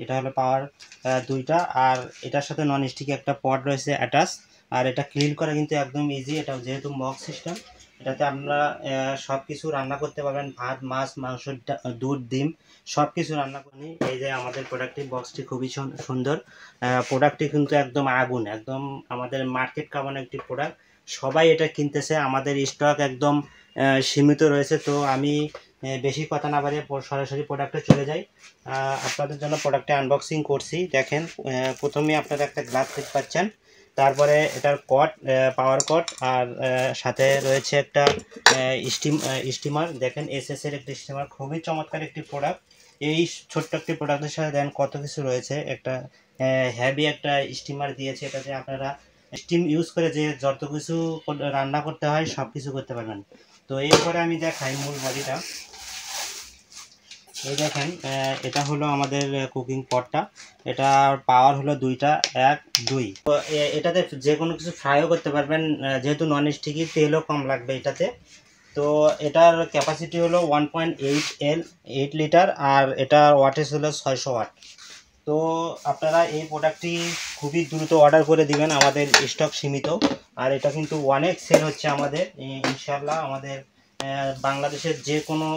এটা হলো পাওয়ার দুইটা, আর এটার সাথে নন স্টিকি একটা পট রয়েছে অ্যাটাচ। আর এটা ক্লিন করা কিন্তু একদম ইজি। এটা যেহেতু মগ সিস্টেম, এটাতে আপনারা সব কিছু রান্না করতে পারবেন, ভাত, মাছ, মাংস, দুধ, ডিম সব কিছু রান্না করি। এই যে আমাদের প্রোডাক্টটি, বক্সটি খুবই সুন্দর। প্রোডাক্টটি কিন্তু একদম আগুন, একদম আমাদের মার্কেট কামানো একটি প্রোডাক্ট। সবাই এটা কিনতেছে, আমাদের স্টক একদম সীমিত রয়েছে। তো আমি বেশি কথা না বাড়িয়ে সরাসরি প্রোডাক্টে চলে যাই। আপনাদের জন্য প্রোডাক্টে আনবক্সিং করছি। দেখেন, প্রথমে আপনারা একটা গ্লাস দেখতে পাচ্ছেন, তারপরে এটার কট, পাওয়ার কট, আর সাথে রয়েছে একটা স্টিমার। দেখেন এসএস এর একটি স্টিমার, খুবই চমৎকার একটি প্রোডাক্ট। এই ছোট্ট একটি প্রোডাক্টের সাথে দেন কত কিছু রয়েছে। একটা হেভি একটা স্টিমার দিয়েছে, এটাতে আপনারা স্টিম ইউজ করে যে যত কিছু রান্না করতে হয় সব কিছু করতে পারবেন। তো এরপরে আমি দেখাই মূল বডিটা। এই দেখেন, এটা হলো আমাদের কুকিং পটটা। এটার পাওয়ার হলো দুইটা, 1, 2। তো এটাতে যে কোনো কিছু ফ্রাইও করতে পারবেন, যেহেতু নন স্টিকি, তেলও কম লাগবে এটাতে। তো এটার ক্যাপাসিটি হলো 1.8 8 লিটার, আর এটার ওয়াটেজ হলো 600 ওয়াট। তো আপনারা এই প্রোডাক্টটি খুবই দ্রুত অর্ডার করে দিবেন, আমাদের স্টক সীমিত। আর এটা কিন্তু অনেক সেল হচ্ছে আমাদের, ইনশাল্লাহ। আমাদের বাংলাদেশের যে কোনো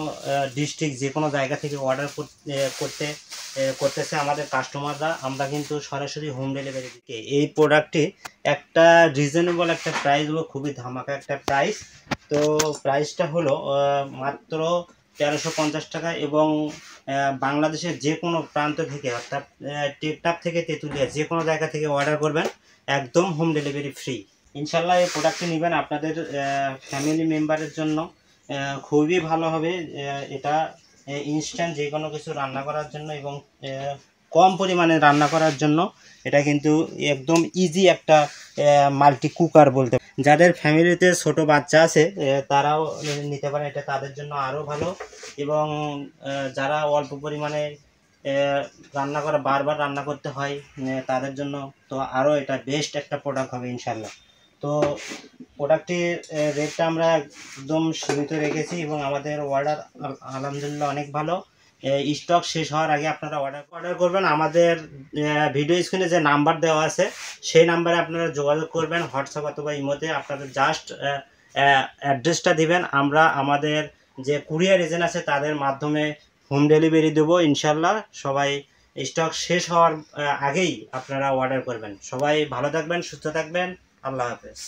ডিস্ট্রিক্ট, যে কোনো জায়গা থেকে অর্ডার করতেছে আমাদের কাস্টমাররা। আমরা কিন্তু সরাসরি হোম ডেলিভারি দিচ্ছি। এই প্রোডাক্টটি একটা রিজনেবল একটা প্রাইস হলো, খুবই ধামাকা একটা প্রাইস। তো প্রাইসটা হলো মাত্র 1350 টাকা, এবং বাংলাদেশের যে কোনো প্রান্ত থেকে, অর্থাৎ টেকটাপ থেকে তেঁতুলিয়া, যে কোনো জায়গা থেকে অর্ডার করবেন, একদম হোম ডেলিভারি ফ্রি। ইনশাল্লাহ এই প্রোডাক্টটি নেবেন, আপনাদের ফ্যামিলি মেম্বারের জন্য খুবই ভালো হবে। এটা ইনস্ট্যান্ট যে কোনো কিছু রান্না করার জন্য, এবং কম পরিমাণে রান্না করার জন্য এটা কিন্তু একদম ইজি একটা মাল্টি কুকার বলতে। যাদের ফ্যামিলিতে ছোট বাচ্চা আছে তারাও নিতে পারে, এটা তাদের জন্য আরও ভালো। এবং যারা অল্প পরিমাণে রান্না করে, বারবার রান্না করতে হয়, তাদের জন্য তো আরও এটা বেস্ট একটা প্রোডাক্ট হবে ইনশাল্লাহ। তো প্রোডাক্টটির রেটটা আমরা একদম সীমিত রেখেছি, এবং আমাদের অর্ডার আলহামদুলিল্লাহ অনেক ভালো। স্টক শেষ হওয়ার আগে আপনারা অর্ডার করবেন। আমাদের ভিডিও স্ক্রিনে যে নাম্বার দেওয়া আছে সেই নাম্বারে আপনারা যোগাযোগ করবেন, হোয়াটসঅ্যাপ অথবা ইমোতে। আপনাদের জাস্ট অ্যাড্রেসটা দিবেন, আমরা আমাদের যে কুরিয়ার এজেন্ট আছে তাদের মাধ্যমে হোম ডেলিভারি দেবো ইনশাল্লাহ। সবাই স্টক শেষ হওয়ার আগেই আপনারা অর্ডার করবেন। সবাই ভালো থাকবেন, সুস্থ থাকবেন। আল্লাহ হাফেজ।